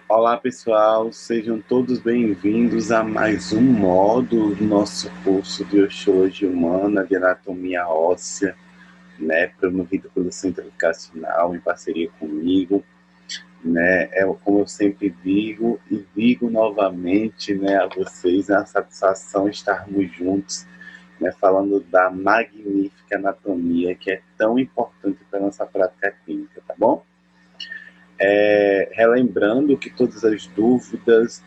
Olá pessoal, sejam todos bem-vindos a mais um módulo do nosso curso de Osteologia Humana de Anatomia Óssea, né, promovido pelo Centro Educacional em parceria comigo, né, como eu sempre digo e digo novamente, né, a vocês, é uma satisfação estarmos juntos, né, falando da magnífica anatomia que é tão importante para a nossa prática clínica, tá bom? Relembrando que todas as dúvidas,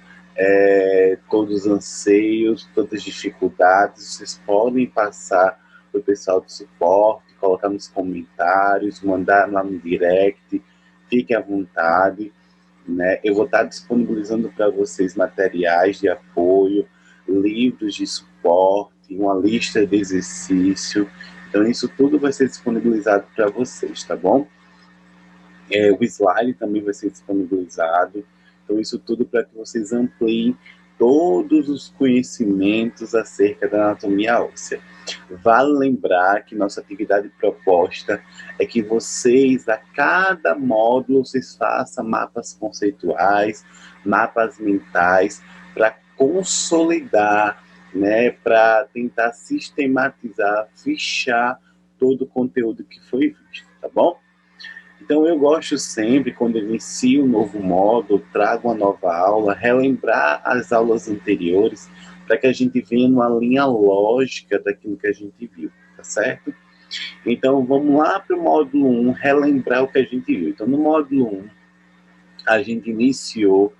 todos os anseios, todas as dificuldades, vocês podem passar para o pessoal do suporte, colocar nos comentários, mandar lá no direct, fiquem à vontade. Né? Eu vou estar disponibilizando para vocês materiais de apoio, livros de suporte, uma lista de exercício. Então, isso tudo vai ser disponibilizado para vocês, tá bom? O slide também vai ser disponibilizado. Então, isso tudo para que vocês ampliem todos os conhecimentos acerca da anatomia óssea. Vale lembrar que nossa atividade proposta é que vocês, a cada módulo, vocês façam mapas conceituais, mapas mentais, para consolidar, né, para tentar sistematizar, fichar todo o conteúdo que foi visto, tá bom? Então eu gosto sempre, quando eu inicio um novo módulo, trago uma nova aula, relembrar as aulas anteriores, para que a gente venha numa linha lógica daquilo que a gente viu, tá certo? Então vamos lá para o módulo 1, relembrar o que a gente viu. Então no módulo 1, a gente iniciou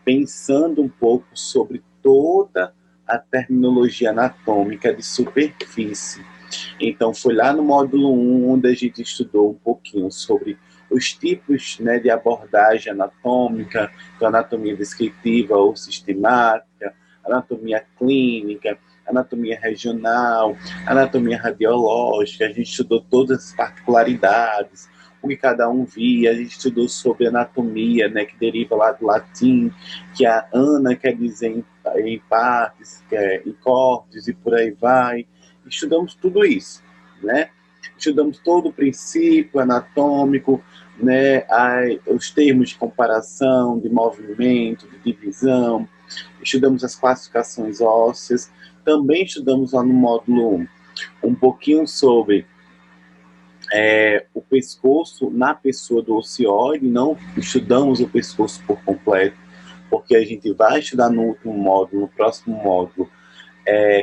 pensando um pouco sobre toda a terminologia anatômica de superfície. Então, foi lá no módulo 1 onde a gente estudou um pouquinho sobre os tipos, né, de abordagem anatômica, então, anatomia descritiva ou sistemática, anatomia clínica, anatomia regional, anatomia radiológica. A gente estudou todas as particularidades, o que cada um via. A gente estudou sobre anatomia, né, que deriva lá do latim, que a ana quer dizer em partes, que é em cortes e por aí vai. Estudamos tudo isso, né? Estudamos todo o princípio anatômico, né? Os termos de comparação, de movimento, de divisão. Estudamos as classificações ósseas. Também estudamos lá no módulo 1 um pouquinho sobre o pescoço na pessoa do ocioide. Não estudamos o pescoço por completo, porque a gente vai estudar no último módulo, no próximo módulo,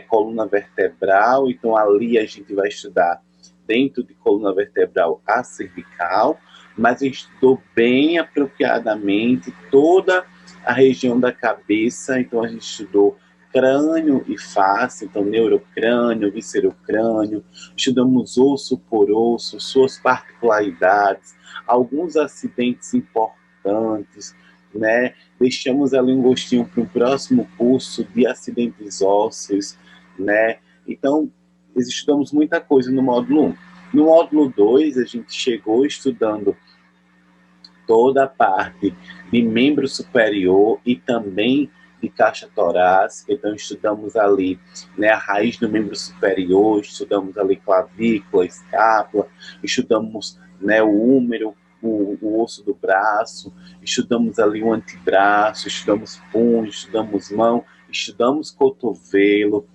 coluna vertebral. Então ali a gente vai estudar dentro de coluna vertebral a cervical, mas a gente estudou bem apropriadamente toda a região da cabeça. Então a gente estudou crânio e face, então neurocrânio, viscerocrânio, estudamos osso por osso, suas particularidades, alguns acidentes importantes, né? Deixamos ali um gostinho para o próximo curso de acidentes ósseos, né? Então, estudamos muita coisa no módulo 1. No módulo 2, a gente chegou estudando toda a parte de membro superior e também de caixa torácica. Então, estudamos ali, né, a raiz do membro superior, estudamos ali clavícula, escápula, estudamos, né, o húmero, o osso do braço, estudamos ali o antebraço, estudamos punho, estudamos mão, estudamos cotovelo,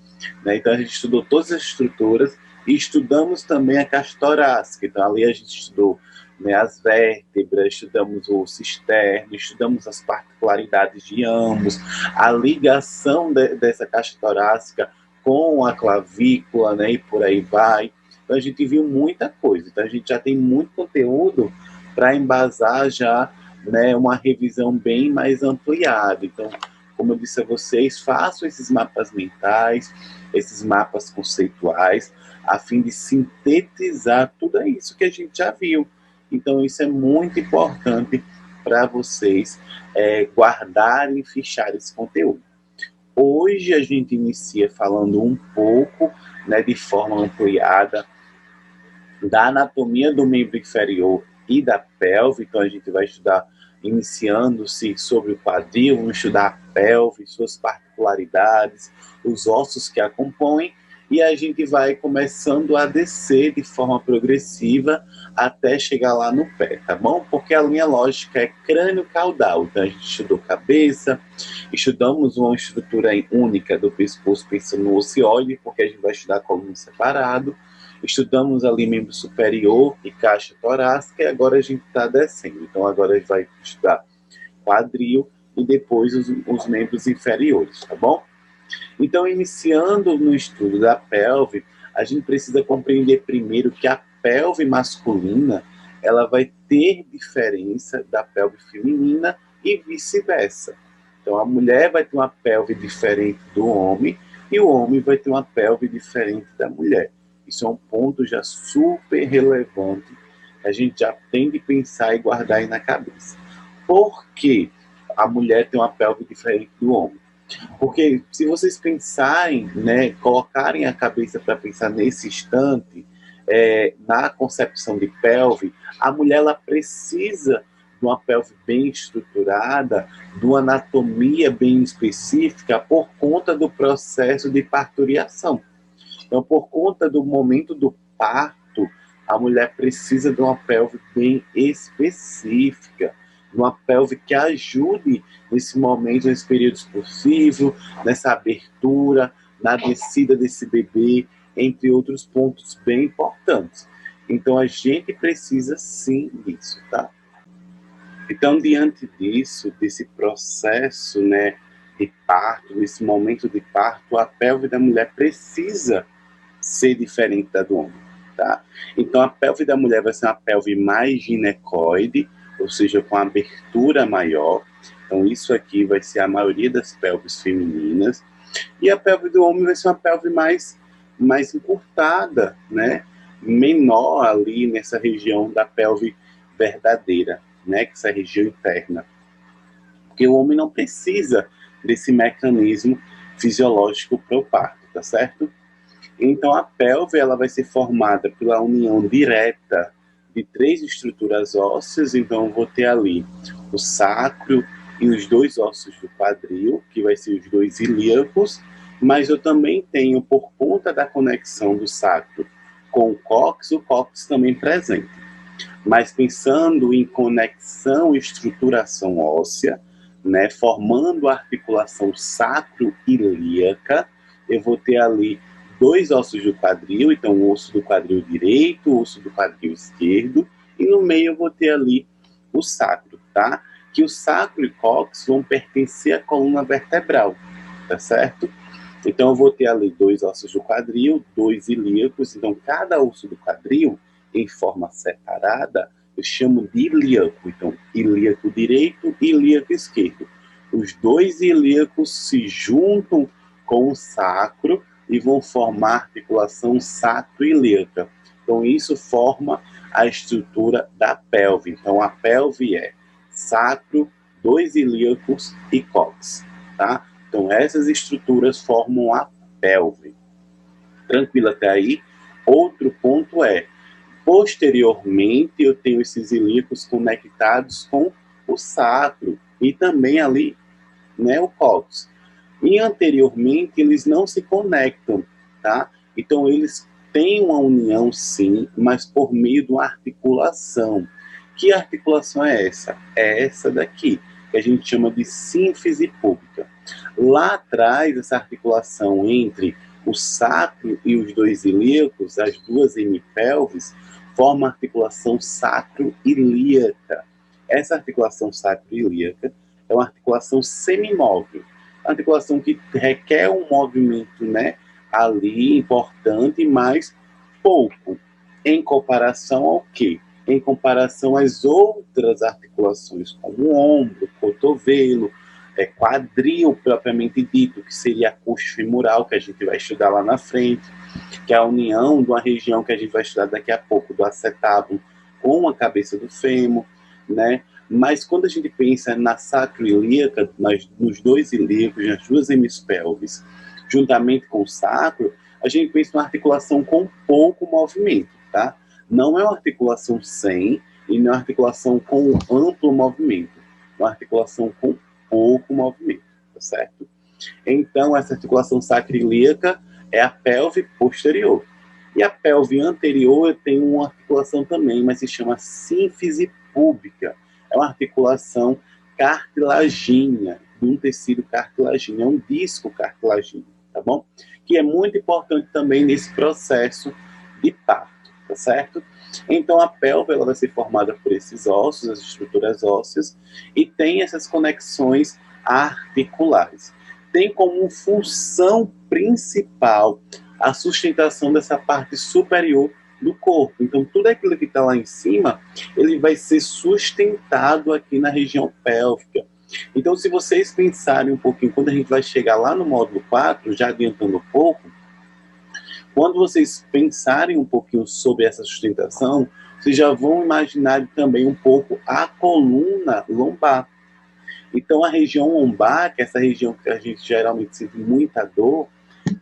né? Então a gente estudou todas as estruturas e estudamos também a caixa torácica. Então ali a gente estudou, né, as vértebras, estudamos o osso externo, estudamos as particularidades de ambos, a ligação dessa caixa torácica com a clavícula, né, e por aí vai. Então a gente viu muita coisa. Então a gente já tem muito conteúdo para embasar já, né, uma revisão bem mais ampliada. Então, como eu disse a vocês, façam esses mapas mentais, esses mapas conceituais, a fim de sintetizar tudo isso que a gente já viu. Então, isso é muito importante para vocês guardarem e ficharem esse conteúdo. Hoje a gente inicia falando um pouco, né, de forma ampliada, da anatomia do membro inferior e da pelve. Então a gente vai estudar, iniciando-se sobre o quadril, vamos estudar a pelve, suas particularidades, os ossos que a compõem, e a gente vai começando a descer de forma progressiva até chegar lá no pé, tá bom? Porque a linha lógica é crânio-caudal. Então a gente estudou cabeça, estudamos uma estrutura única do pescoço pensando no ocioide, porque a gente vai estudar coluna separado. Estudamos ali membro superior e caixa torácica, e agora a gente está descendo. Então agora a gente vai estudar quadril e depois os membros inferiores, tá bom? Então, iniciando no estudo da pelve, a gente precisa compreender primeiro que a pelve masculina ela vai ter diferença da pelve feminina e vice-versa. Então, a mulher vai ter uma pelve diferente do homem e o homem vai ter uma pelve diferente da mulher. Isso é um ponto já super relevante que a gente já tem de pensar e guardar aí na cabeça. Por que a mulher tem uma pelve diferente do homem? Porque se vocês pensarem, né, colocarem a cabeça para pensar nesse instante, na concepção de pelve, a mulher ela precisa de uma pelve bem estruturada, de uma anatomia bem específica por conta do processo de parturiação. Então, por conta do momento do parto, a mulher precisa de uma pelve bem específica, uma pelve que ajude nesse momento, nesse período expulsivo, nessa abertura, na descida desse bebê, entre outros pontos bem importantes. Então, a gente precisa sim disso, tá? Então, diante disso, desse processo, né, de parto, nesse momento de parto, a pelve da mulher precisa ser diferente da do homem, tá? Então, a pelve da mulher vai ser uma pelve mais ginecoide, ou seja, com abertura maior. Então, isso aqui vai ser a maioria das pelves femininas. E a pelve do homem vai ser uma pelve mais encurtada, né? Menor ali nessa região da pelve verdadeira, né? Que é essa região interna. Porque o homem não precisa desse mecanismo fisiológico para o parto, tá certo? Então, a pelve ela vai ser formada pela união direta de 3 estruturas ósseas. Então, eu vou ter ali o sacro e os 2 ossos do quadril, que vai ser os 2 ilíacos, mas eu também tenho, por conta da conexão do sacro com o cóccix também presente. Mas pensando em conexão e estruturação óssea, né, formando a articulação sacro-ilíaca, eu vou ter ali 2 ossos do quadril, então o osso do quadril direito, o osso do quadril esquerdo, e no meio eu vou ter ali o sacro, tá? Que o sacro e cóccix vão pertencer à coluna vertebral, tá certo? Então eu vou ter ali 2 ossos do quadril, 2 ilíacos, então cada osso do quadril, em forma separada, eu chamo de ilíaco. Então, ilíaco direito e ilíaco esquerdo. Os 2 ilíacos se juntam com o sacro e vão formar a articulação sacro-ilíaca. Então, isso forma a estrutura da pelve. Então, a pelve é sacro, 2 ilíacos e cóccix, tá? Então, essas estruturas formam a pelve. Tranquilo até aí? Outro ponto é, posteriormente, eu tenho esses ilíacos conectados com o sacro e também ali, né, o cóccix. E anteriormente, eles não se conectam, tá? Então, eles têm uma união, sim, mas por meio de uma articulação. Que articulação é essa? É essa daqui, que a gente chama de sínfise púbica. Lá atrás, essa articulação entre o sacro e os 2 ilíacos, as 2 hemipelves, forma a articulação sacro-ilíaca. Essa articulação sacro-ilíaca é uma articulação semimóvel, uma articulação que requer um movimento, né, ali importante, mas pouco, em comparação ao quê? Em comparação às outras articulações, como o ombro, cotovelo, quadril propriamente dito, que seria a coxa femoral, que a gente vai estudar lá na frente, que é a união de uma região que a gente vai estudar daqui a pouco, do acetábulo com a cabeça do fêmur, né? Mas quando a gente pensa na sacroilíaca, nos 2 ilíacos, nas 2 hemispelves, juntamente com o sacro, a gente pensa numa articulação com pouco movimento, tá? Não é uma articulação sem e não é uma articulação com amplo movimento, é uma articulação com pouco movimento, tá certo? Então, essa articulação sacroiliaca é a pelve posterior. E a pelve anterior tem uma articulação também, mas se chama sínfise púbica. É uma articulação cartilagínea, de um tecido cartilagíneo, é um disco cartilagíneo, tá bom? Que é muito importante também nesse processo de parto, tá certo? Então a pelve ela vai ser formada por esses ossos, as estruturas ósseas, e tem essas conexões articulares. Tem como função principal a sustentação dessa parte superior do corpo. Então tudo aquilo que está lá em cima, ele vai ser sustentado aqui na região pélvica. Então se vocês pensarem um pouquinho, quando a gente vai chegar lá no módulo 4, já adiantando um pouco, quando vocês pensarem um pouquinho sobre essa sustentação, vocês já vão imaginar também um pouco a coluna lombar. Então, a região lombar, que é essa região que a gente geralmente sente muita dor,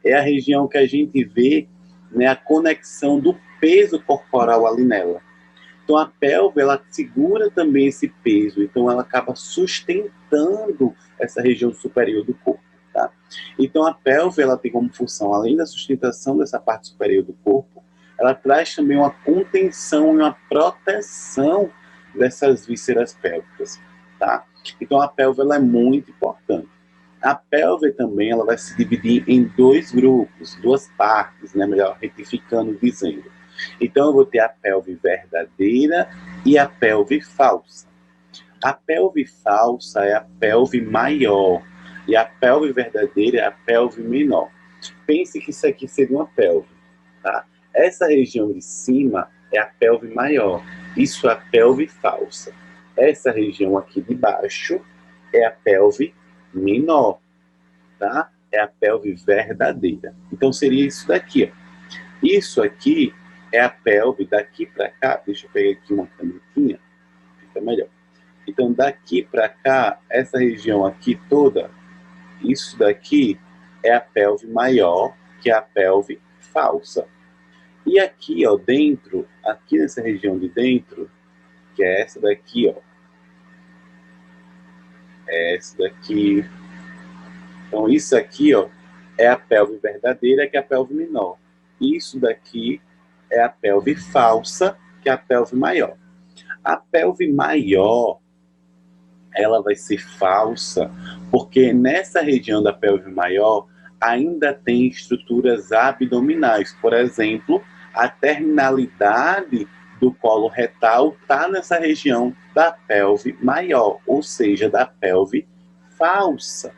é a região que a gente vê, né, a conexão do peso corporal ali nela. Então, a pelve, ela segura também esse peso, então ela acaba sustentando essa região superior do corpo. Tá? Então a pelve ela tem como função, além da sustentação dessa parte superior do corpo, ela traz também uma contenção e uma proteção dessas vísceras pélvicas. Tá? Então a pelve ela é muito importante. A pelve também ela vai se dividir em dois grupos, duas partes, né? Melhor retificando dizendo. Então eu vou ter a pelve verdadeira e a pelve falsa. A pelve falsa é a pelve maior e a pelve verdadeira é a pelve menor. Pense que isso aqui seria uma pelve, tá? Essa região de cima é a pelve maior. Isso é a pelve falsa. Essa região aqui de baixo é a pelve menor, tá? É a pelve verdadeira. Então seria isso daqui, ó. Isso aqui é a pelve daqui para cá. Deixa eu pegar aqui uma canetinha, fica melhor. Então daqui para cá, essa região aqui toda, isso daqui é a pelve maior, que é a pelve falsa. E aqui, ó, dentro, aqui nessa região de dentro, que é essa daqui, ó. É essa daqui. Então isso aqui, ó, é a pelve verdadeira, que é a pelve menor. Isso daqui é a pelve falsa, que é a pelve maior. A pelve maior, ela vai ser falsa, porque nessa região da pelve maior ainda tem estruturas abdominais. Por exemplo, a terminalidade do colo retal está nessa região da pelve maior, ou seja, da pelve falsa.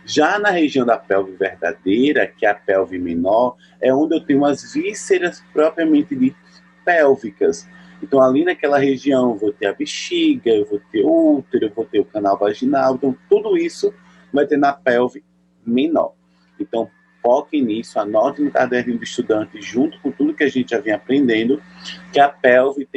Já na região da pelve verdadeira, que é a pelve menor, é onde eu tenho as vísceras propriamente ditas pélvicas. Então, ali naquela região, eu vou ter a bexiga, eu vou ter o útero, eu vou ter o canal vaginal. Então, tudo isso vai ter na pelve menor. Então, foquem nisso, anotem no caderno do estudante, junto com tudo que a gente já vem aprendendo, que a pelve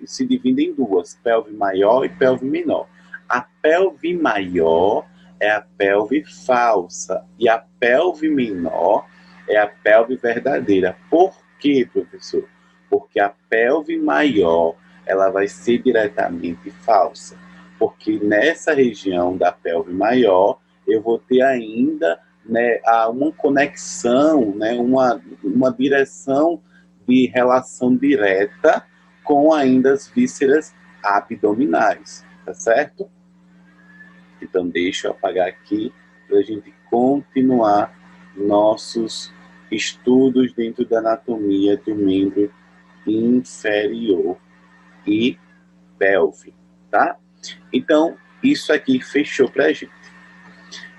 se divide em duas, pelve maior e pelve menor. A pelve maior é a pelve falsa e a pelve menor é a pelve verdadeira. Por quê, professor? Porque a pelve maior ela vai ser diretamente falsa, porque nessa região da pelve maior eu vou ter ainda, né, uma conexão, né, uma direção de relação direta com ainda as vísceras abdominais, tá certo? Então deixa eu apagar aqui para a gente continuar nossos estudos dentro da anatomia do membro inferior e pelve, tá? Então, isso aqui fechou para a gente.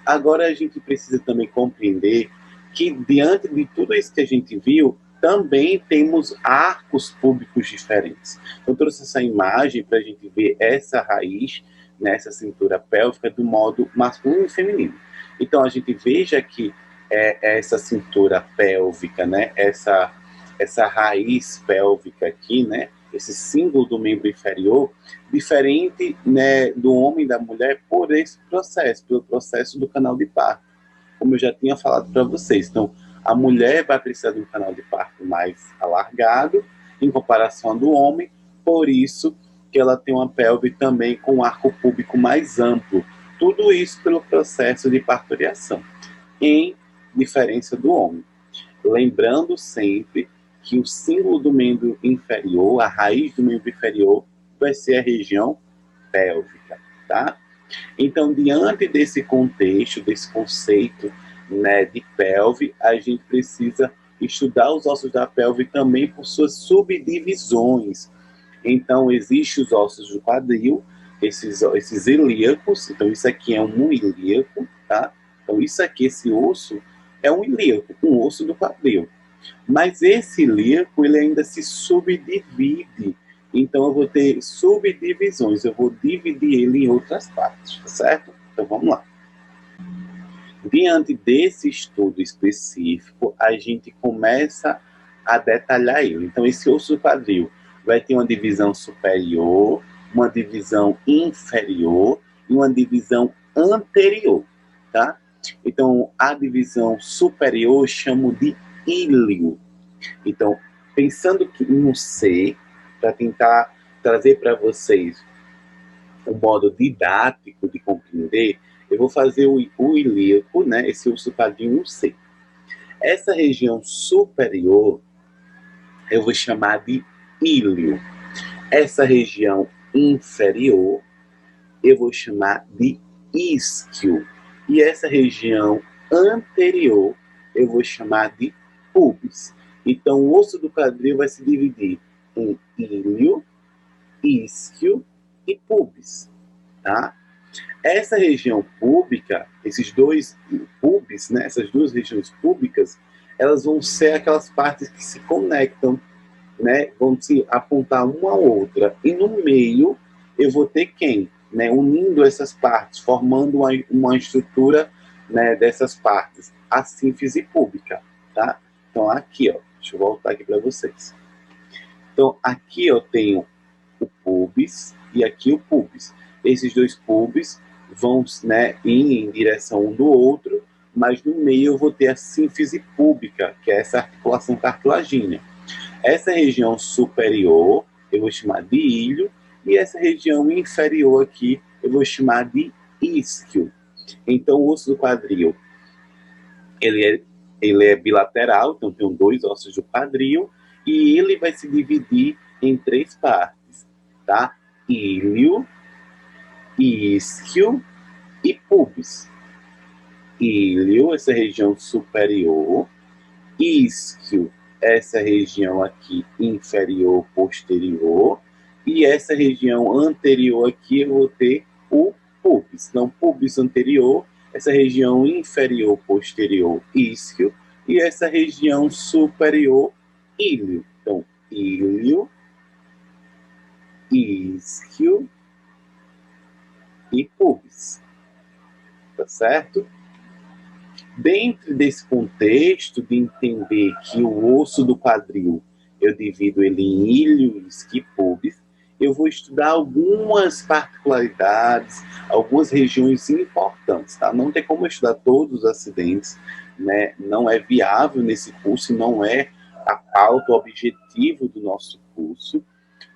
Agora a gente precisa também compreender que, diante de tudo isso que a gente viu, também temos arcos púbicos diferentes. Eu trouxe essa imagem para a gente ver essa raiz nessa cintura pélvica do modo masculino e feminino. Então a gente veja que essa cintura pélvica, né, essa raiz pélvica aqui, né, esse símbolo do membro inferior, diferente, né, do homem e da mulher por esse processo, pelo processo do canal de parto, como eu já tinha falado para vocês. Então, a mulher vai precisar de um canal de parto mais alargado, em comparação ao do homem, por isso que ela tem uma pelve também com um arco púbico mais amplo. Tudo isso pelo processo de parturiação, em diferença do homem. Lembrando sempre que o símbolo do membro inferior, a raiz do membro inferior, vai ser a região pélvica, tá? Então, diante desse contexto, desse conceito, né, de pelve, a gente precisa estudar os ossos da pelve também por suas subdivisões. Então, existem os ossos do quadril, esses ilíacos. Então, isso aqui é um ilíaco, tá? Então, isso aqui, esse osso, é um ilíaco, um osso do quadril. Mas esse ilíaco, ele ainda se subdivide. Então, eu vou ter subdivisões, eu vou dividir ele em outras partes, tá certo? Então, vamos lá. Diante desse estudo específico, a gente começa a detalhar ele. Então, esse osso do quadril vai ter uma divisão superior, uma divisão inferior e uma divisão anterior, tá? Então, a divisão superior eu chamo de íleo. Então, pensando no C, para tentar trazer para vocês um modo didático de compreender, eu vou fazer o ilíaco, né, esse osso quadril no C. Essa região superior eu vou chamar de íleo. Essa região inferior eu vou chamar de isquio. E essa região anterior eu vou chamar de pubis. Então, o osso do quadril vai se dividir em íleo, isquio e pubis, tá? Essa região púbica, esses dois pubis, né, essas duas regiões púbicas, elas vão ser aquelas partes que se conectam, né, vão se apontar uma a outra. E no meio eu vou ter quem? Né, unindo essas partes, formando uma estrutura, né, dessas partes, a sínfise púbica, tá? Então aqui, ó, deixa eu voltar aqui para vocês. Então aqui eu tenho o pubis e aqui o pubis. Esses dois pubis vão, né, ir em direção um do outro, mas no meio eu vou ter a sínfise púbica, que é essa articulação cartilagínea. Essa região superior eu vou chamar de íleo e essa região inferior aqui eu vou chamar de isquio. Então o osso do quadril ele é bilateral, então tem dois ossos do quadril e ele vai se dividir em três partes, tá? Íleo, isquio e pubis. Íleo, essa região superior, isquio, essa região aqui inferior, posterior, e essa região anterior aqui eu vou ter o pubis. Então, pubis anterior, essa região inferior, posterior, isquio, e essa região superior, íleo. Então, íleo, isquio e pubis. Tá certo? Dentro desse contexto de entender que o osso do quadril eu divido ele em íleo, isquio e pubis, eu vou estudar algumas particularidades, algumas regiões importantes, tá? Não tem como eu estudar todos os acidentes, né? Não é viável nesse curso, não é a pauta, o objetivo do nosso curso,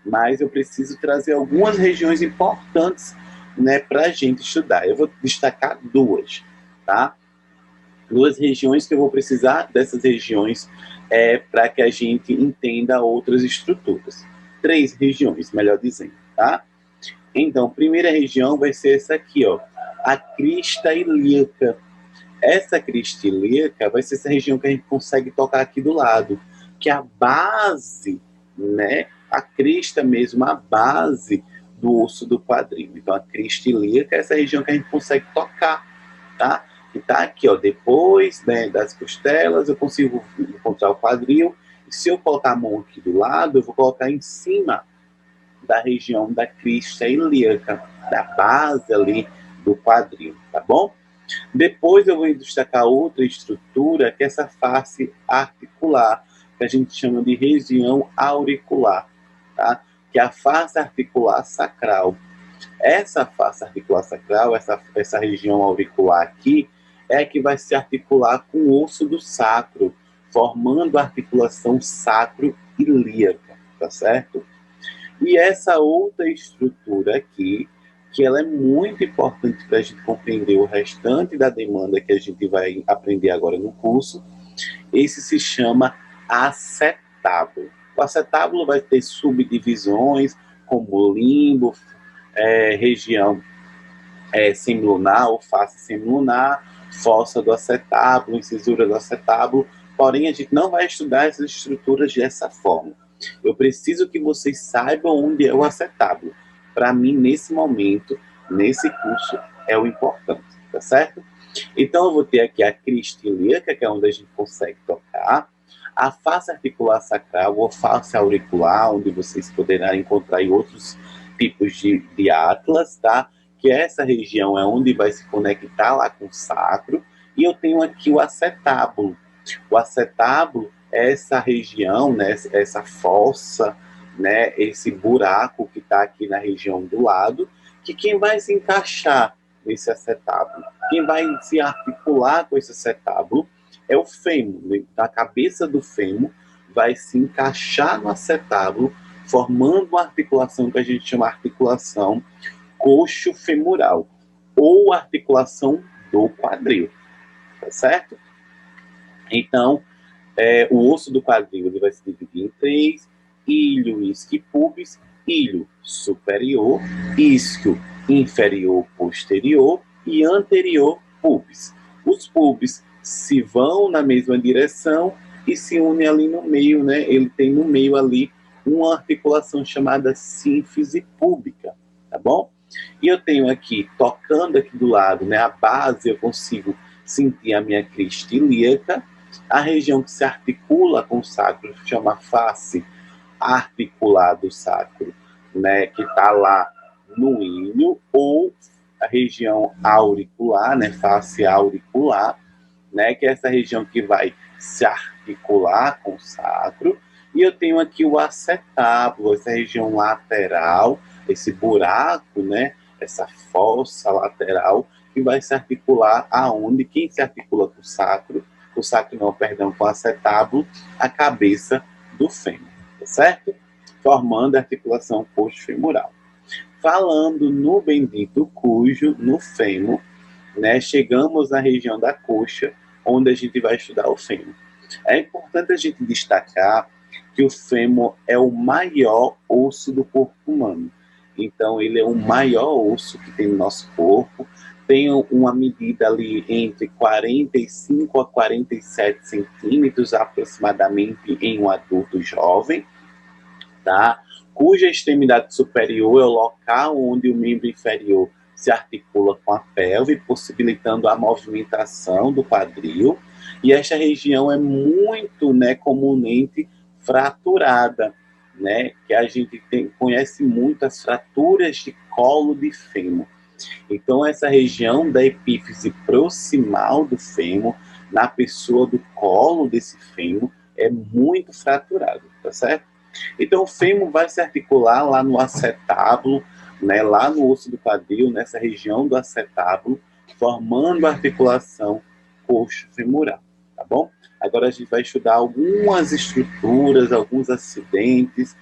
mas eu preciso trazer algumas regiões importantes, né, para a gente estudar. Eu vou destacar duas, tá? Duas regiões que eu vou precisar dessas regiões para que a gente entenda outras estruturas. Três regiões, melhor dizendo, tá? Então, a primeira região vai ser essa aqui, ó, a crista ilíaca. Essa crista ilíaca vai ser essa região que a gente consegue tocar aqui do lado, que é a base, né, a crista mesmo, a base do osso do quadril. Então, a crista ilíaca é essa região que a gente consegue tocar, tá? Que está aqui, ó, depois, né, das costelas, eu consigo encontrar o quadril. E se eu colocar a mão aqui do lado, eu vou colocar em cima da região da crista ilíaca, da base ali do quadril, tá bom? Depois eu vou destacar outra estrutura, que é essa face articular, que a gente chama de região auricular, tá? Que é a face articular sacral. Essa face articular sacral, essa região auricular aqui, é que vai se articular com o osso do sacro, formando a articulação sacro-ilíaca, tá certo? E essa outra estrutura aqui, que ela é muito importante para a gente compreender o restante da demanda que a gente vai aprender agora no curso, Esse se chama acetábulo. O acetábulo vai ter subdivisões, como o limbo, região semilunar ou face semilunar, fossa do acetábulo, incisura do acetábulo, porém a gente não vai estudar essas estruturas dessa forma. Eu preciso que vocês saibam onde é o acetábulo. Para mim, nesse momento, nesse curso, é o importante, tá certo? Então eu vou ter aqui a crista ilíaca, que é onde a gente consegue tocar, a face articular sacral ou face auricular, onde vocês poderão encontrar em outros tipos de atlas, tá? Que essa região é onde vai se conectar lá com o sacro, e eu tenho aqui o acetábulo. O acetábulo é essa região, né, essa fossa, né, esse buraco que está aqui na região do lado, que quem vai se encaixar nesse acetábulo, quem vai se articular com esse acetábulo é o fêmur. A cabeça do fêmur vai se encaixar no acetábulo, formando uma articulação que a gente chama de articulação coxo-femoral, ou articulação do quadril, tá certo? Então, o osso do quadril ele vai se dividir em três: ilho, isquio e pubis. Ilho superior, isquio inferior posterior e anterior pubis. Os pubis se vão na mesma direção e se unem ali no meio, né? Ele tem no meio ali uma articulação chamada sínfise púbica, tá bom? E eu tenho aqui, tocando aqui do lado, né, a base, eu consigo sentir a minha crista ilíaca. A região que se articula com o sacro chama face articular do sacro, né, que está lá no ilho, ou a região auricular, né, face auricular, né, que é essa região que vai se articular com o sacro. E eu tenho aqui o acetábulo, essa região lateral, esse buraco, né, essa fossa lateral, que vai se articular aonde? Quem se articula com o sacro não, perdão, com o acetábulo, a cabeça do fêmur, tá certo? Formando a articulação coxo-femoral. Falando no bendito cujo, no fêmur, né, chegamos na região da coxa, onde a gente vai estudar o fêmur. É importante a gente destacar que o fêmur é o maior osso do corpo humano. Então, ele é o maior osso que tem no nosso corpo. Tem uma medida ali entre 45 a 47 centímetros aproximadamente em um adulto jovem, tá? Cuja extremidade superior é o local onde o membro inferior se articula com a pelve, possibilitando a movimentação do quadril. E esta região é muito, né, comumente fraturada, né, que a gente conhece muito as fraturas de colo de fêmur. Então, essa região da epífise proximal do fêmur, na pessoa do colo desse fêmur, é muito fraturado, tá certo? Então, o fêmur vai se articular lá no acetábulo, né, lá no osso do quadril, nessa região do acetábulo, formando a articulação coxo-femoral, tá bom? Agora a gente vai estudar algumas estruturas, alguns acidentes,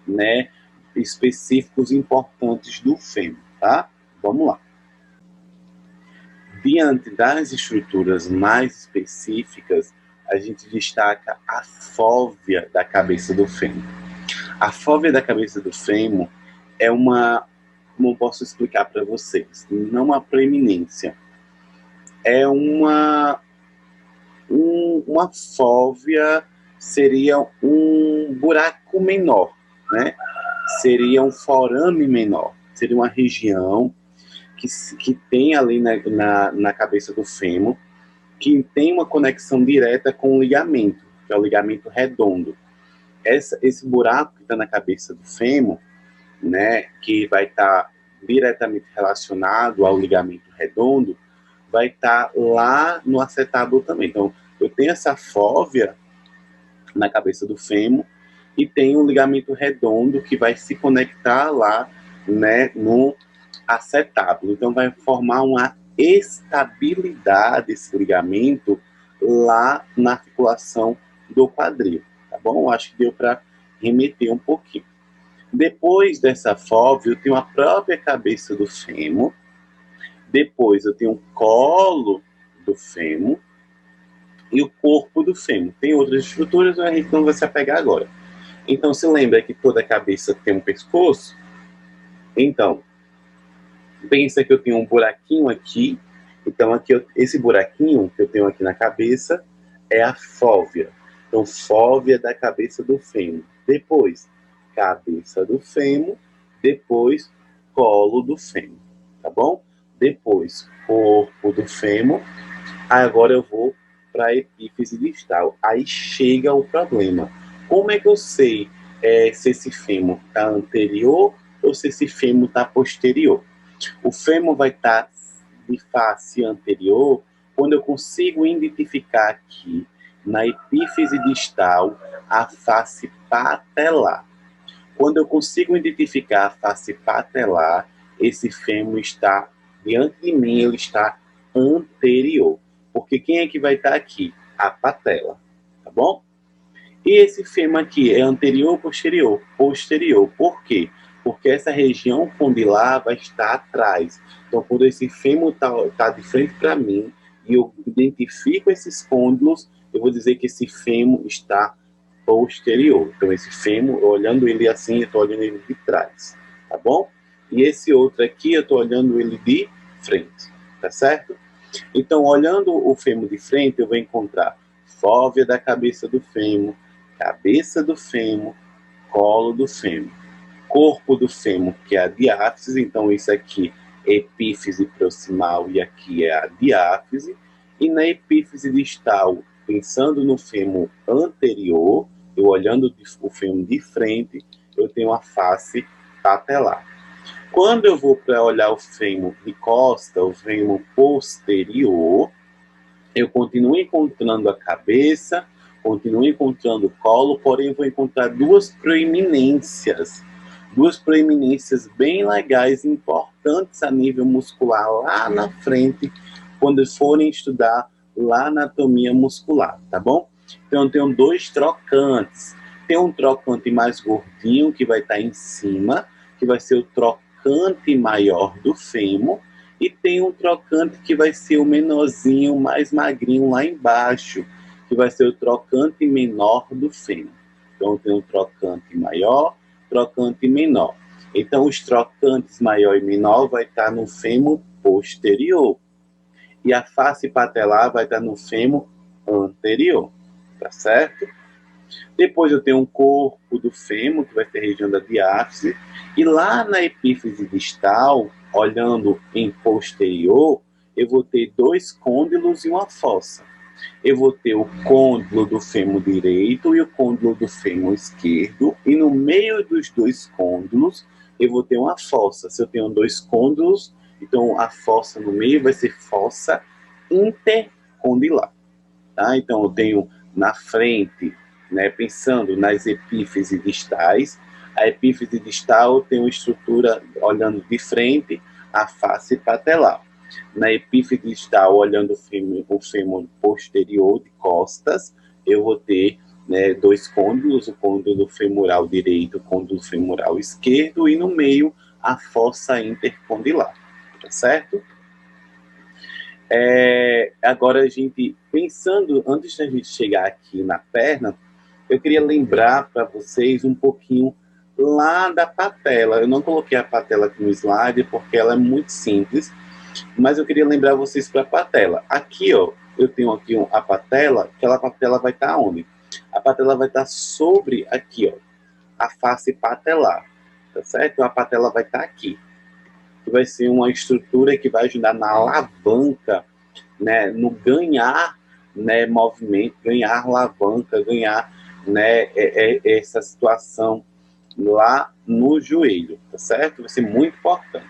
né, específicos importantes do fêmur, tá? Vamos lá. Diante das estruturas mais específicas, a gente destaca a fóvea da cabeça do fêmur. A fóvea da cabeça do fêmur é uma, como eu posso explicar para vocês, não uma preeminência, é uma fóvea, seria um buraco menor, né? Seria um forame menor, seria uma região que tem ali na cabeça do fêmur, que tem uma conexão direta com o ligamento, que é o ligamento redondo. Esse buraco que está na cabeça do fêmur, né, que vai estar diretamente relacionado ao ligamento redondo, vai estar lá no acetábulo também. Então, eu tenho essa fóvea na cabeça do fêmur e tem um ligamento redondo que vai se conectar lá, né, no acetábulo. Então, vai formar uma estabilidade esse ligamento lá na articulação do quadril, tá bom? Acho que deu para remeter um pouquinho. Depois dessa fóvea, eu tenho a própria cabeça do fêmur. Depois eu tenho o colo do fêmur. e o corpo do fêmur. Tem outras estruturas, mas a gente não vai se apegar agora. Então, se lembra que toda cabeça tem um pescoço? Então, pensa que eu tenho um buraquinho aqui. Então, aqui esse buraquinho que eu tenho aqui na cabeça é a fóvea. Então, fóvea da cabeça do fêmur. Depois, cabeça do fêmur. Depois, colo do fêmur. Tá bom? Depois, corpo do fêmur. Agora eu vou para a epífise distal. Aí chega o problema. Como é que eu sei se esse fêmur está anterior ou se esse fêmur está posterior? O fêmur vai estar de face anterior quando eu consigo identificar aqui na epífise distal a face patelar. Quando eu consigo identificar a face patelar, esse fêmur está diante de mim, ele está anterior. Porque quem é que vai estar aqui? A patela, tá bom? E esse fêmur aqui é anterior ou posterior? Posterior. Por quê? Porque essa região condilar vai estar atrás. Então, quando esse fêmur está de frente para mim e eu identifico esses côndilos, eu vou dizer que esse fêmur está posterior. Então, esse fêmur, olhando ele assim, eu estou olhando ele de trás, tá bom? E esse outro aqui, eu estou olhando ele de frente, tá certo? Então, olhando o fêmur de frente, eu vou encontrar fóvea da cabeça do fêmur, cabeça do fêmur, colo do fêmur, corpo do fêmur, que é a diáfise. Então, isso aqui é epífise proximal e aqui é a diáfise. E na epífise distal, pensando no fêmur anterior, eu olhando o fêmur de frente, eu tenho a face patelar. Quando eu vou para olhar o fêmur de costa, o fêmur posterior, eu continuo encontrando a cabeça, continuo encontrando o colo, porém vou encontrar duas proeminências bem legais e importantes a nível muscular lá na frente, quando forem estudar lá anatomia muscular, tá bom? Então eu tenho dois trocantes. Tem um trocante mais gordinho que vai estar em cima, que vai ser o trocante maior do fêmur, e tem um trocante que vai ser o menorzinho, mais magrinho lá embaixo, que vai ser o trocante menor do fêmur. Então tem um trocante maior, trocante menor. Então os trocantes maior e menor vai estar no fêmur posterior. E a face patelar vai estar no fêmur anterior, tá certo? Depois eu tenho um corpo do fêmur, que vai ser a região da diáfise, e lá na epífise distal, olhando em posterior, eu vou ter dois côndilos e uma fossa. Eu vou ter o côndilo do fêmur direito e o côndilo do fêmur esquerdo, e no meio dos dois côndilos eu vou ter uma fossa. Se eu tenho dois côndilos, então a fossa no meio vai ser fossa intercondilar. Tá? Então eu tenho na frente, né, pensando nas epífises distais, a epífise distal tem uma estrutura olhando de frente, a face patelar. Na epífise distal, olhando o fêmur posterior de costas, eu vou ter, né, dois côndilos, o côndilo femoral direito, o côndilo femoral esquerdo, e no meio a fossa intercondilar, tá certo? Agora a gente, pensando, antes da gente chegar aqui na perna, eu queria lembrar para vocês um pouquinho lá da patela. Eu não coloquei a patela aqui no slide porque ela é muito simples, mas eu queria lembrar vocês para a patela. Aqui, ó, eu tenho aqui a patela, aquela patela vai estar onde? A patela vai estar sobre aqui, ó, a face patelar, tá certo? A patela vai estar aqui, que vai ser uma estrutura que vai ajudar na alavanca, né, no ganhar, né, movimento, ganhar alavanca, ganhar, né, essa situação lá no joelho, tá certo? Vai ser muito importante.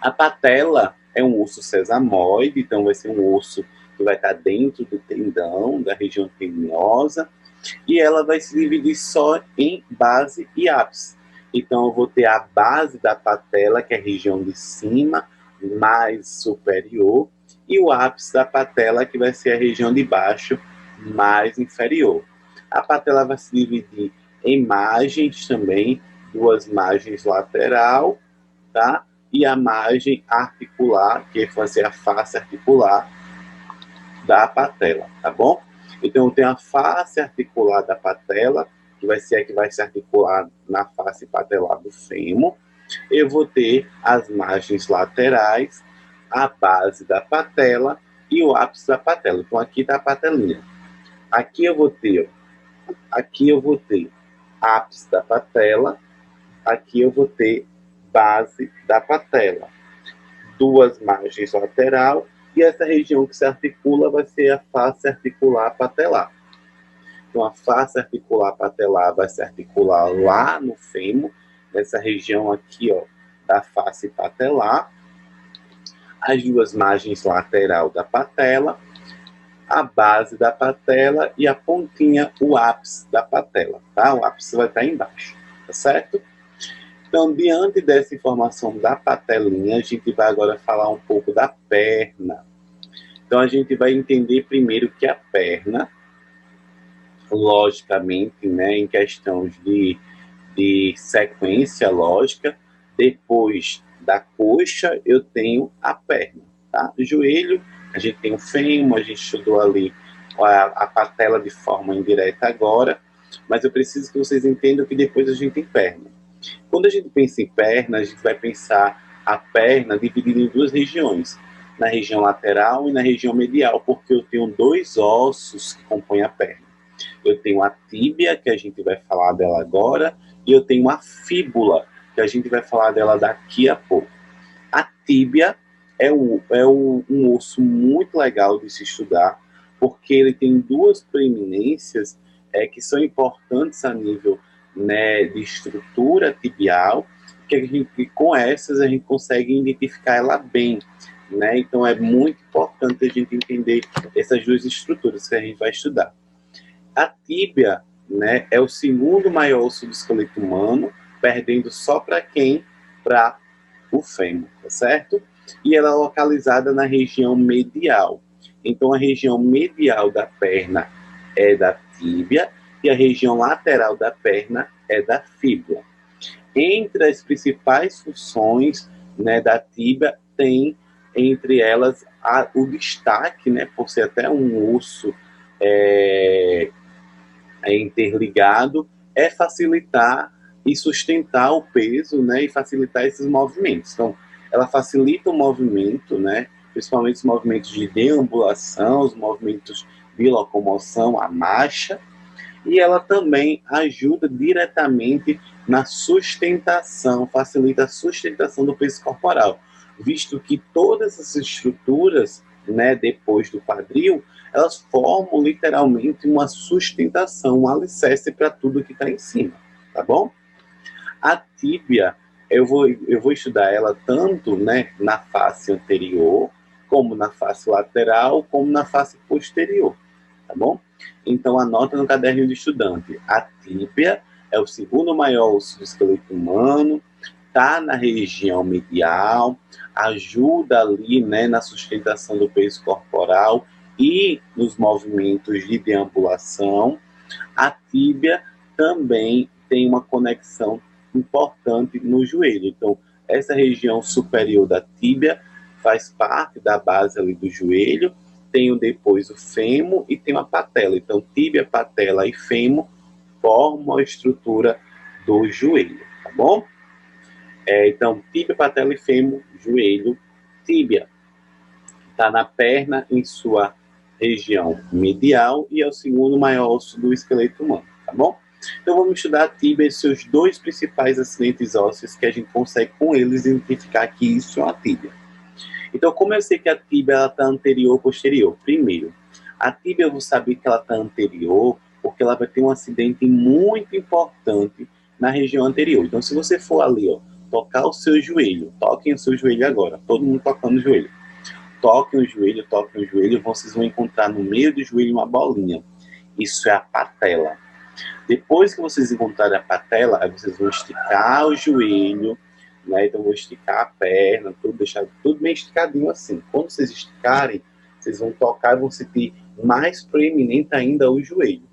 A patela é um osso sesamoide, então vai ser um osso que vai estar dentro do tendão, da região tendinosa, e ela vai se dividir só em base e ápice. Então eu vou ter a base da patela, que é a região de cima, mais superior, e o ápice da patela, que vai ser a região de baixo, mais inferior. A patela vai se dividir em margens também, duas margens lateral, tá? E a margem articular, que vai ser a face articular, da patela, tá bom? Então, eu tenho a face articular da patela, que vai ser a que vai se articular na face patelar do fêmur. Eu vou ter as margens laterais, a base da patela e o ápice da patela. Então, aqui está a patelinha. Aqui eu vou ter ápice da patela, aqui eu vou ter base da patela, duas margens lateral, e essa região que se articula vai ser a face articular patelar. Então, a face articular patelar vai se articular lá no fêmur, nessa região aqui, ó, da face patelar, as duas margens lateral da patela, a base da patela e a pontinha, o ápice da patela, tá? O ápice vai estar embaixo, tá certo? Então, diante dessa informação da patelinha, a gente vai agora falar um pouco da perna. Então, a gente vai entender primeiro que a perna, logicamente, né, em questão de sequência lógica, depois da coxa, eu tenho a perna, tá? O joelho, a gente tem o fêmur, a gente estudou ali a patela de forma indireta agora, mas eu preciso que vocês entendam que depois a gente tem perna. Quando a gente pensa em perna, a gente vai pensar a perna dividida em duas regiões, na região lateral e na região medial, porque eu tenho dois ossos que compõem a perna. Eu tenho a tíbia, que a gente vai falar dela agora, e eu tenho a fíbula, que a gente vai falar dela daqui a pouco. A tíbia um osso muito legal de se estudar, porque ele tem duas proeminências que são importantes a nível, né, de estrutura tibial, que com essas a gente consegue identificar ela bem. Né? Então é muito importante a gente entender essas duas estruturas que a gente vai estudar. A tíbia, né, é o segundo maior osso do esqueleto humano, perdendo só para quem? Para o fêmur, tá certo? E ela é localizada na região medial. Então, a região medial da perna é da tíbia e a região lateral da perna é da fíbula. Entre as principais funções, né, da tíbia, tem entre elas o destaque, né, por ser até um osso interligado, é facilitar e sustentar o peso, né, e facilitar esses movimentos. Então, ela facilita o movimento, né, principalmente os movimentos de deambulação, os movimentos de locomoção, a marcha, e ela também ajuda diretamente na sustentação, facilita a sustentação do peso corporal, visto que todas as estruturas, né, depois do quadril, elas formam literalmente uma sustentação, um alicerce para tudo que está em cima, tá bom? A tíbia, eu vou estudar ela tanto, né, na face anterior, como na face lateral, como na face posterior, tá bom? Então anota no caderno de estudante. A tíbia é o segundo maior osso do esqueleto humano, está na região medial, ajuda ali, né, na sustentação do peso corporal e nos movimentos de deambulação. A tíbia também tem uma conexão importante no joelho. Então, essa região superior da tíbia faz parte da base ali do joelho. Tenho depois o fêmur e tenho a patela. Então, tíbia, patela e fêmur formam a estrutura do joelho, tá bom? Então, tíbia, patela e fêmur, joelho, tíbia. Está na perna, em sua região medial, e é o segundo maior osso do esqueleto humano, tá bom? Então vamos estudar a tíbia e seus dois principais acidentes ósseos, que a gente consegue com eles identificar que isso é uma tíbia. Então, como eu sei que a tíbia está anterior ou posterior? Primeiro, a tíbia eu vou saber que ela está anterior, porque ela vai ter um acidente muito importante na região anterior. Então, se você for ali, ó, tocar o seu joelho, toquem o seu joelho agora, todo mundo tocando o joelho. Toquem o joelho, vocês vão encontrar no meio do joelho uma bolinha. Isso é a patela. Depois que vocês encontrarem a patela, aí vocês vão esticar o joelho, né? Então vou esticar a perna, tudo, deixar tudo bem esticadinho assim. Quando vocês esticarem, vocês vão tocar e vão sentir mais proeminente ainda o joelho,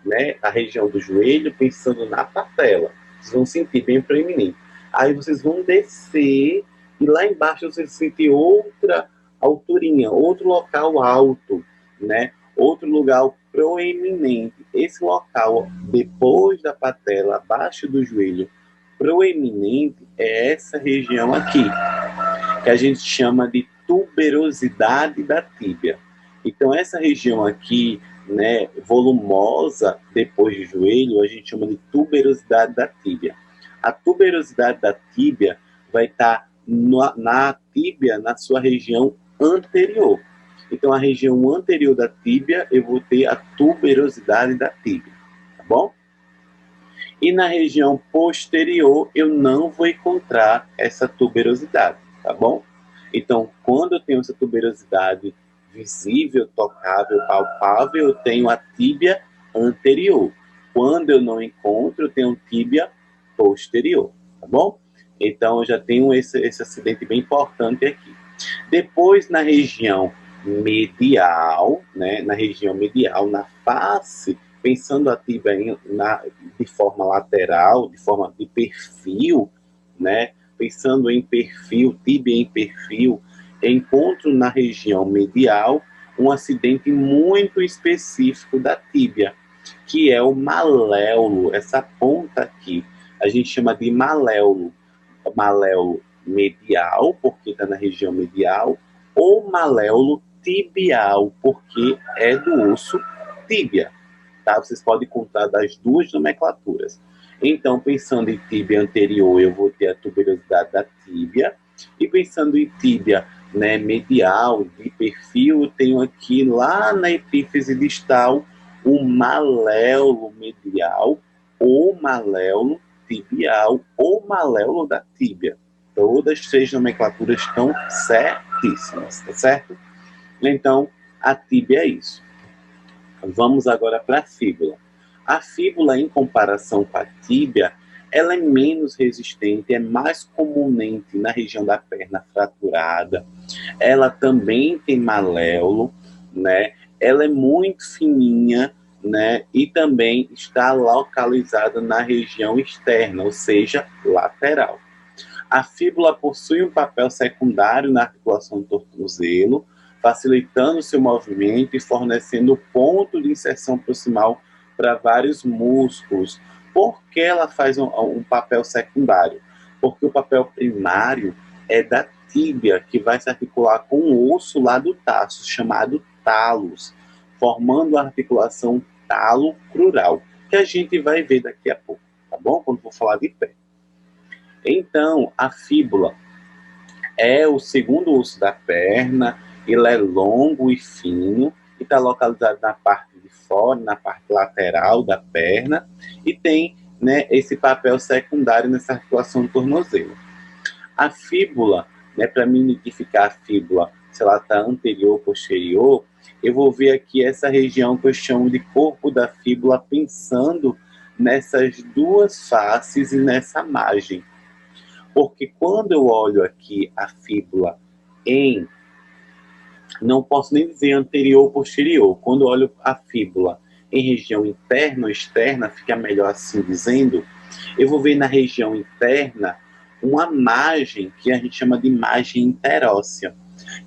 né? A região do joelho, pensando na patela. Vocês vão sentir bem proeminente. Aí vocês vão descer e lá embaixo vocês vão sentir outra alturinha, outro local alto, né? Outro lugar proeminente. Esse local, depois da patela, abaixo do joelho, proeminente, é essa região aqui, que a gente chama de tuberosidade da tíbia. Então, essa região aqui, né, volumosa, depois do joelho, a gente chama de tuberosidade da tíbia. A tuberosidade da tíbia vai estar na tíbia, na sua região anterior. Então, a região anterior da tíbia, eu vou ter a tuberosidade da tíbia, tá bom? E na região posterior, eu não vou encontrar essa tuberosidade, tá bom? Então, quando eu tenho essa tuberosidade visível, tocável, palpável, eu tenho a tíbia anterior. Quando eu não encontro, eu tenho tíbia posterior, tá bom? Então, eu já tenho esse acidente bem importante aqui. Depois, na região medial, né, na região medial, na face, pensando a tíbia de forma lateral, de forma de perfil, né, pensando em perfil, tíbia em perfil, encontro na região medial um acidente muito específico da tíbia, que é o maléolo, essa ponta aqui. A gente chama de maléolo. Maléolo medial, porque está na região medial, ou maléolo tibial, porque é do osso tíbia. Tá? Vocês podem contar das duas nomenclaturas. Então, pensando em tíbia anterior, eu vou ter a tuberosidade da tíbia. E pensando em tíbia, né, medial, de perfil, eu tenho aqui lá na epífise distal o maléolo medial, ou maléolo tibial, ou maléolo da tíbia. Todas as três nomenclaturas estão certíssimas, tá certo? Então, a tíbia é isso. Vamos agora para a fíbula. A fíbula, em comparação com a tíbia, ela é menos resistente, é mais comumente na região da perna fraturada. Ela também tem maléolo, né? Ela é muito fininha, né? E também está localizada na região externa, ou seja, lateral. A fíbula possui um papel secundário na articulação do tornozelo, facilitando seu movimento e fornecendo ponto de inserção proximal para vários músculos. Por que ela faz um papel secundário? Porque o papel primário é da tíbia, que vai se articular com o osso lá do tarso, chamado talos, formando a articulação talo-crural, que a gente vai ver daqui a pouco, tá bom? Quando for falar de pé. Então, a fíbula é o segundo osso da perna, ele é longo e fino, e está localizado na parte de fora, na parte lateral da perna, e tem, né, esse papel secundário nessa articulação do tornozelo. A fíbula, né, para me identificar a fíbula, se ela está anterior ou posterior, eu vou ver aqui essa região que eu chamo de corpo da fíbula, pensando nessas duas faces e nessa margem. Porque quando eu olho aqui a fíbula não posso nem dizer anterior ou posterior, quando eu olho a fíbula em região interna ou externa, fica melhor assim dizendo, eu vou ver na região interna uma margem que a gente chama de margem interóssea,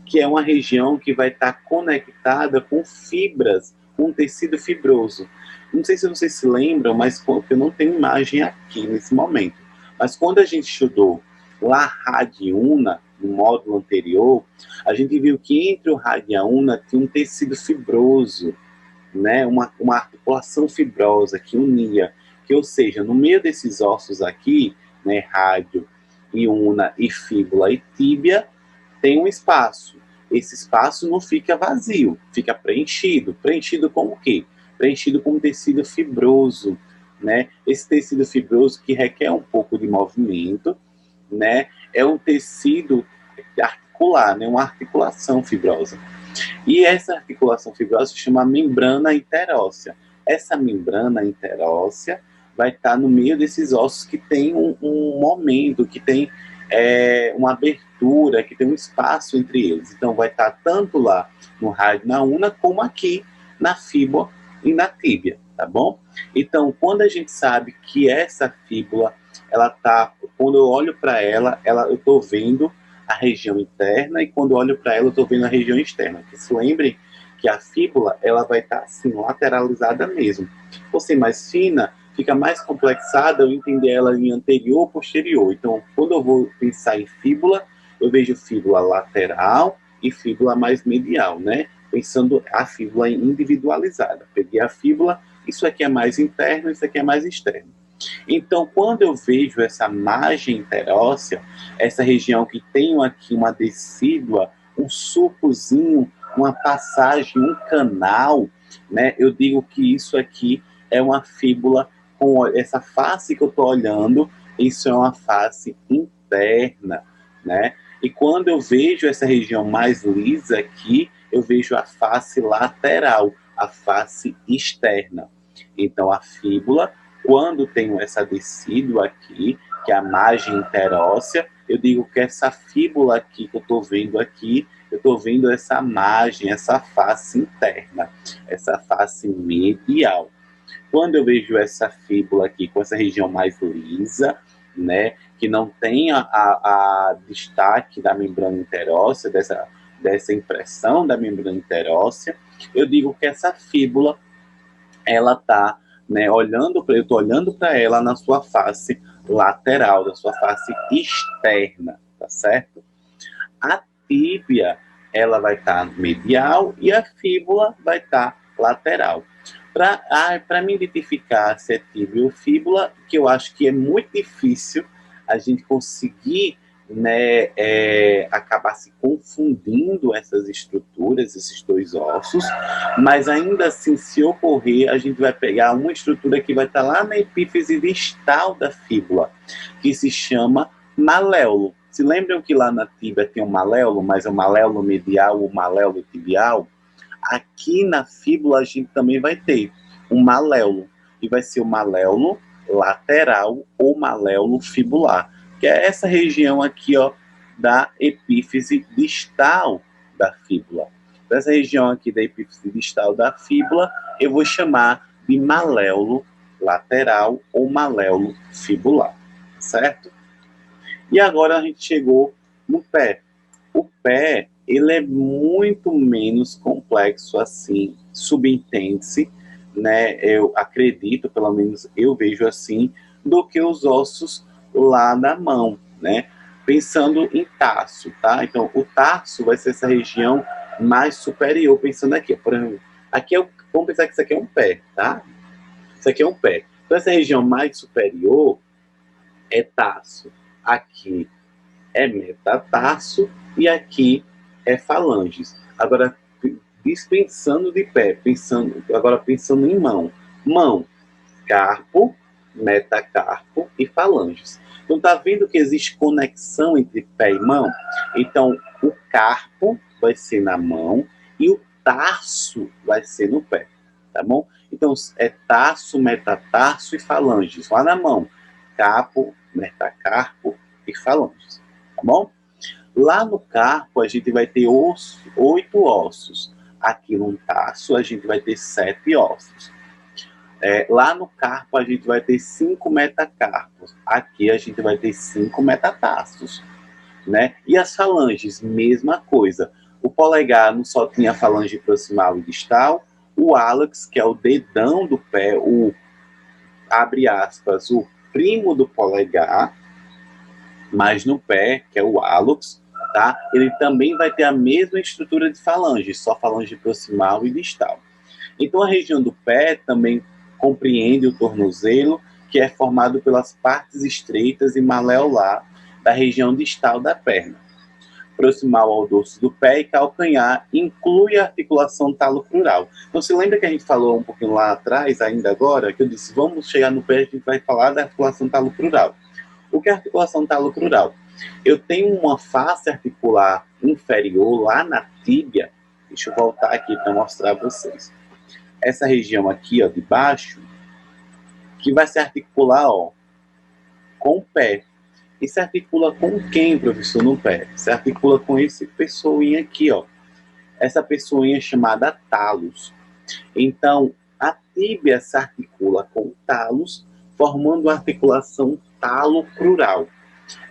que é uma região que vai estar conectada com fibras, com tecido fibroso. Não sei se vocês se lembram, mas eu não tenho imagem aqui nesse momento. Mas quando a gente estudou lá radiuna, no módulo anterior, a gente viu que entre o radiuna tinha um tecido fibroso, né? uma articulação fibrosa que unia, que, ou seja, no meio desses ossos aqui, né, rádio, iuna e fíbula e tíbia, tem um espaço. Esse espaço não fica vazio, fica preenchido. Preenchido com o quê? Preenchido com um tecido fibroso, né? Esse tecido fibroso que requer um pouco de movimento, né? É um tecido articular, né? Uma articulação fibrosa. E essa articulação fibrosa se chama membrana interóssea. Essa membrana interóssea vai estar no meio desses ossos que tem um momento, que tem uma abertura, que tem um espaço entre eles. Então vai estar tanto lá no rádio, na una, como aqui na fíbula e na tíbia, tá bom? Então, quando a gente sabe que essa fíbula, ela tá, quando eu olho para ela, eu estou vendo a região interna, e quando eu olho para ela, eu estou vendo a região externa. Que se lembrem que a fíbula ela vai estar assim, lateralizada mesmo. Por ser mais fina, fica mais complexada eu entender ela em anterior ou posterior. Então, quando eu vou pensar em fíbula, eu vejo fíbula lateral e fíbula mais medial, né? Pensando a fíbula individualizada. Peguei a fíbula, isso aqui é mais interno, isso aqui é mais externo. Então, quando eu vejo essa margem interóssea, essa região que tem aqui uma decídua, um sulcozinho, uma passagem, um canal, né? Eu digo que isso aqui é uma fíbula com essa face que eu estou olhando, isso é uma face interna, né? E quando eu vejo essa região mais lisa aqui, eu vejo a face lateral, a face externa. Então, a fíbula, quando tenho essa decídua aqui, que é a margem interóssea, eu digo que essa fíbula aqui que eu estou vendo aqui, eu estou vendo essa margem, essa face interna, essa face medial. Quando eu vejo essa fíbula aqui com essa região mais lisa, né, que não tem a destaque da membrana interóssea, dessa impressão da membrana interóssea, eu digo que essa fíbula, ela está, né, eu estou olhando para ela na sua face lateral, da sua face externa, tá certo? A tíbia, ela vai estar medial e a fíbula vai estar lateral. Para me identificar se é tíbia ou fíbula, que eu acho que é muito difícil a gente conseguir, né, acabar se confundindo essas estruturas, esses dois ossos, mas ainda assim, se ocorrer, a gente vai pegar uma estrutura que vai estar lá na epífise distal da fíbula, que se chama maléolo. Se lembram que lá na tíbia tem um maléolo, mas é o maléolo medial ou maléolo tibial? Aqui na fíbula a gente também vai ter um maléolo, e vai ser o maléolo lateral ou maléolo fibular, que é essa região aqui, ó, da epífise distal da fíbula. Dessa região aqui da epífise distal da fíbula, eu vou chamar de maléolo lateral ou maléolo fibular, certo? E agora a gente chegou no pé. O pé, ele é muito menos complexo assim, subentende-se, né? Eu acredito, pelo menos eu vejo assim, do que os ossos lá da mão, né? Pensando em tarso, tá? Então, o tarso vai ser essa região mais superior, pensando aqui. Por exemplo, aqui vamos pensar que isso aqui é um pé, tá? Isso aqui é um pé. Então, essa região mais superior é tarso. Aqui é metatarso e aqui é falanges. Agora, dispensando de pé, agora pensando em mão. Mão, carpo, metacarpo e falanges. Então, tá vendo que existe conexão entre pé e mão? Então, o carpo vai ser na mão e o tarso vai ser no pé, tá bom? Então, é tarso, metatarso e falanges lá na mão. Carpo, metacarpo e falanges, tá bom? Lá no carpo, a gente vai ter 8 ossos. Aqui no tarso, a gente vai ter 7 ossos. Lá no carpo, a gente vai ter 5 metacarpos. Aqui, a gente vai ter 5 metatarsos. Né? E as falanges, mesma coisa. O polegar não só tinha a falange proximal e distal, o hálux, que é o dedão do pé, abre aspas, o primo do polegar, mas no pé, que é o hálux, tá? Ele também vai ter a mesma estrutura de falange, só falange proximal e distal. Então, a região do pé também compreende o tornozelo, que é formado pelas partes estreitas e maleolar da região distal da perna. Proximal ao dorso do pé e calcanhar, inclui a articulação talocrural. Então, se lembra que a gente falou um pouquinho lá atrás, ainda agora, que eu disse, vamos chegar no pé, a gente vai falar da articulação talocrural. O que é a articulação talocrural? Eu tenho uma face articular inferior lá na tíbia. Deixa eu voltar aqui para mostrar a vocês. Essa região aqui, ó, de baixo, que vai se articular, ó, com o pé. E se articula com quem, professor, no pé? Se articula com esse pessoinha aqui, ó. Essa pessoinha é chamada talos. Então, a tíbia se articula com o talos, formando a articulação talocrural.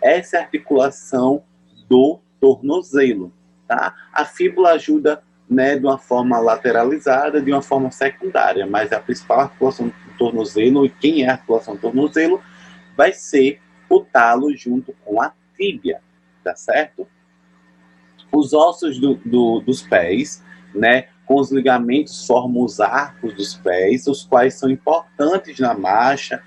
Essa é a articulação do tornozelo, tá? A fíbula ajuda né, de uma forma lateralizada, de uma forma secundária, mas a principal articulação do tornozelo, e quem é a articulação do tornozelo, vai ser o talo junto com a tíbia, tá certo? Os ossos dos pés, né, com os ligamentos formam os arcos dos pés, os quais são importantes na marcha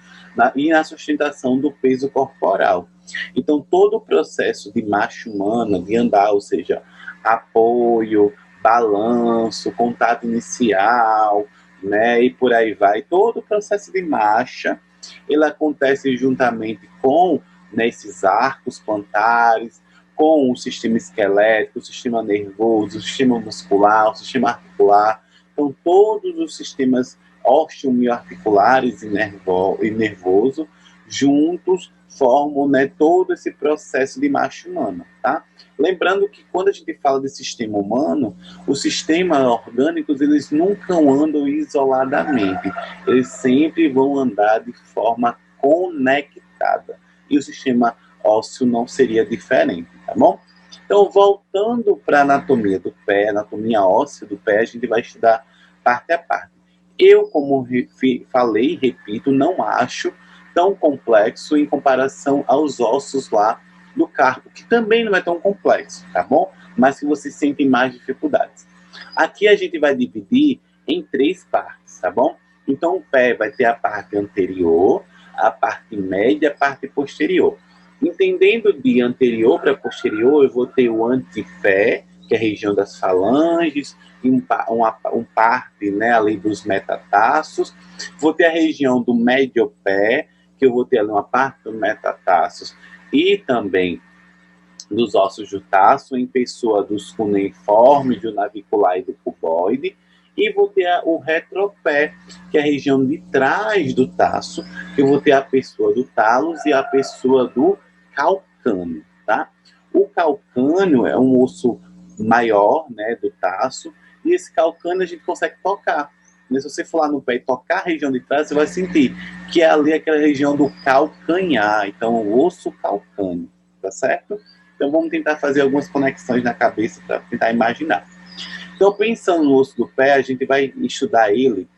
e na sustentação do peso corporal. Então, todo o processo de marcha humana, de andar, ou seja, apoio, balanço, contato inicial, né, e por aí vai, todo o processo de marcha, ele acontece juntamente com, né, esses arcos plantares, com o sistema esquelético, o sistema nervoso, o sistema muscular, o sistema articular. Então, todos os sistemas osteomioarticulares e nervoso juntos formam, né, todo esse processo de marcha humana, tá? Lembrando que quando a gente fala de sistema humano, os sistemas orgânicos, eles nunca andam isoladamente. Eles sempre vão andar de forma conectada. E o sistema ósseo não seria diferente, tá bom? Então, voltando para a anatomia do pé, anatomia óssea do pé, a gente vai estudar parte a parte. Eu, como falei e repito, não acho tão complexo em comparação aos ossos lá do carpo, que também não é tão complexo, tá bom? Mas que vocês sentem mais dificuldades. Aqui a gente vai dividir em 3 partes, tá bom? Então, o pé vai ter a parte anterior, a parte média e a parte posterior. Entendendo de anterior para posterior, eu vou ter o antepé, que é a região das falanges, e um parte, né, ali dos metatarsos. Vou ter a região do médio-pé, que eu vou ter ali uma parte do metatarsos e também dos ossos do taço, em pessoa dos cuneiformes, do navicular e do cuboide. E vou ter o retropé, que é a região de trás do taço, que eu vou ter a pessoa do talos e a pessoa do calcâneo, tá? O calcâneo é um osso maior, né, do taço, e esse calcâneo a gente consegue tocar. Mas se você for lá no pé e tocar a região de trás, você vai sentir que é ali aquela região do calcanhar, então o osso calcâneo, tá certo? Então vamos tentar fazer algumas conexões na cabeça para tentar imaginar. Então, pensando no osso do pé, a gente vai estudar ele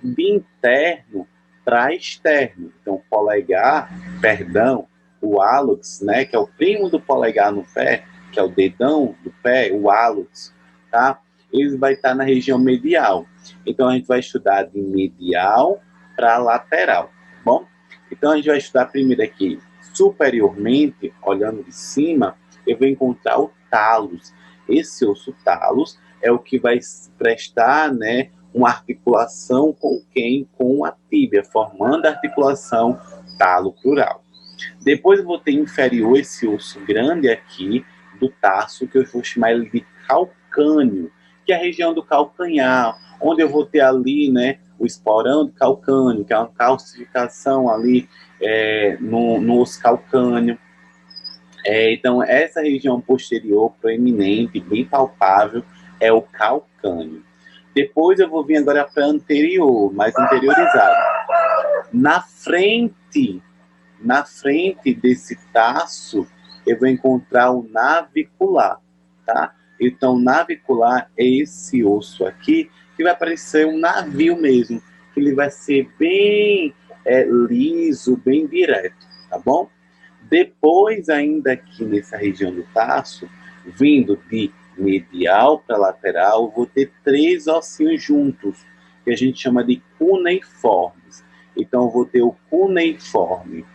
de interno para externo. Então, o polegar, perdão, o hálux, né, que é o primo do polegar no pé, que é o dedão do pé, o hálux, tá? Ele vai estar na região medial. Então, a gente vai estudar de medial para lateral, tá bom? Então, a gente vai estudar primeiro aqui, superiormente, olhando de cima, eu vou encontrar o talos. Esse osso talos é o que vai prestar, né, uma articulação com quem? Com a tíbia, formando a articulação talo-crural. Depois eu vou ter inferior esse osso grande aqui do tarso, que eu vou chamar ele de calcâneo, que é a região do calcanhar, onde eu vou ter ali, né, o esporão do calcâneo, que é uma calcificação ali no osso calcâneo. Então, essa região posterior proeminente, bem palpável, é o calcâneo. Depois eu vou vir agora para anterior, mais interiorizado. Na frente desse taço, eu vou encontrar o navicular, tá? Então, navicular é esse osso aqui, que vai parecer um navio mesmo, que ele vai ser bem liso, bem direto, tá bom? Depois, ainda aqui nessa região do taço, vindo de medial para lateral, vou ter 3 ossinhos juntos, que a gente chama de cuneiformes. Então, eu vou ter o cuneiforme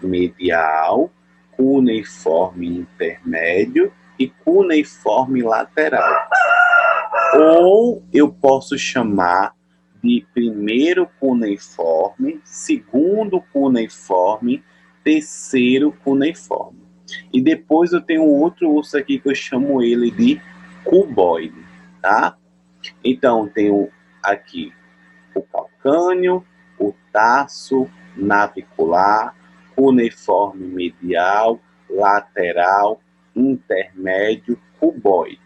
medial, cuneiforme intermédio e cuneiforme lateral. Ou eu posso chamar de primeiro cuneiforme, segundo cuneiforme, terceiro cuneiforme. E depois eu tenho outro osso aqui que eu chamo ele de cuboide, tá? Então, tenho aqui o calcâneo, o taço, navicular, cuneiforme medial, lateral, intermédio, cuboide.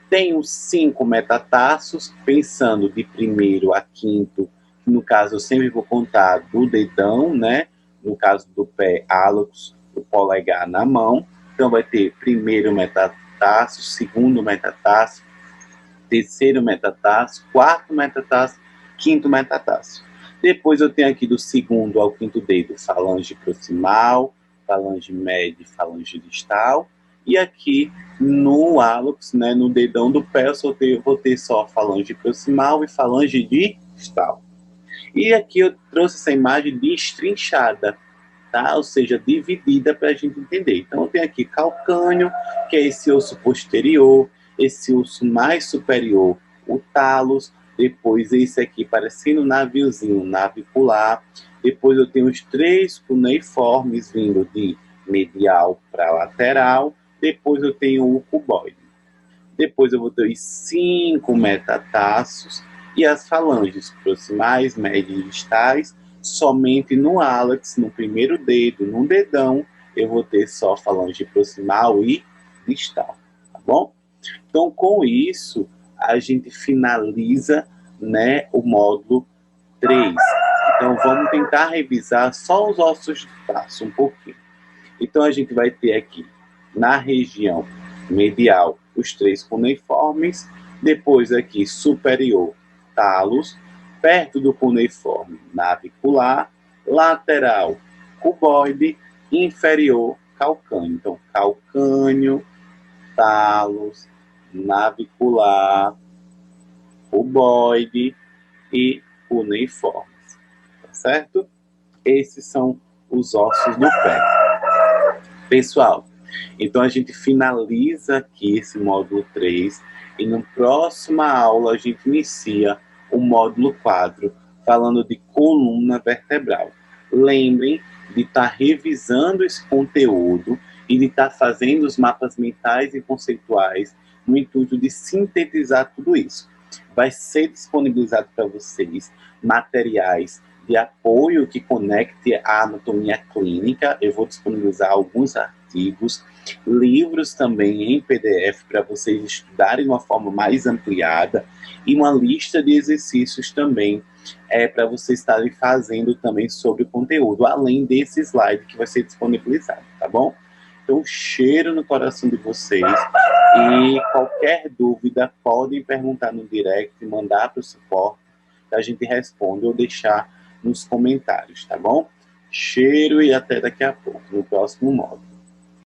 Tenho 5 metatarsos, pensando de primeiro a quinto, que no caso eu sempre vou contar do dedão, né? No caso do pé, hálux, o polegar na mão. Então vai ter primeiro metatarso, segundo metatarso, terceiro metatarso, quarto metatarso, quinto metatarso. Depois eu tenho aqui do segundo ao quinto dedo, falange proximal, falange média e falange distal. E aqui no hálux, né, no dedão do pé, eu vou ter só falange proximal e falange distal. E aqui eu trouxe essa imagem destrinchada, tá? Ou seja, dividida para a gente entender. Então eu tenho aqui calcâneo, que é esse osso posterior, esse osso mais superior, o talos, depois esse aqui parecendo um naviozinho, navicular. Depois eu tenho os três cuneiformes vindo de medial para lateral. Depois eu tenho o cuboide. Depois eu vou ter os 5 metatarsos e as falanges proximais, médias e distais, somente no hálux, no primeiro dedo, no dedão, eu vou ter só falange proximal e distal, tá bom? Então, com isso, a gente finaliza, né, o módulo 3. Então, vamos tentar revisar só os ossos de tarso um pouquinho. Então, a gente vai ter aqui, na região medial, os três cuneiformes, depois aqui, superior, talos, perto do cuneiforme, navicular, lateral, cuboide, inferior, calcâneo. Então, calcâneo, talos, navicular, cuboide e cuneiformes, tá certo? Esses são os ossos do pé. Pessoal, então a gente finaliza aqui esse módulo 3 e na próxima aula a gente inicia o módulo 4, falando de coluna vertebral. Lembrem de estar revisando esse conteúdo e de estar fazendo os mapas mentais e conceituais no intuito de sintetizar tudo isso. Vai ser disponibilizado para vocês materiais de apoio que conecte a anatomia clínica. Eu vou disponibilizar alguns artigos, livros também em PDF para vocês estudarem de uma forma mais ampliada e uma lista de exercícios também para vocês estarem fazendo também sobre o conteúdo, além desse slide que vai ser disponibilizado, tá bom? Então, cheiro no coração de vocês e qualquer dúvida podem perguntar no direct, mandar para o suporte, que a gente responde ou deixar nos comentários, tá bom? Cheiro e até daqui a pouco, no próximo módulo.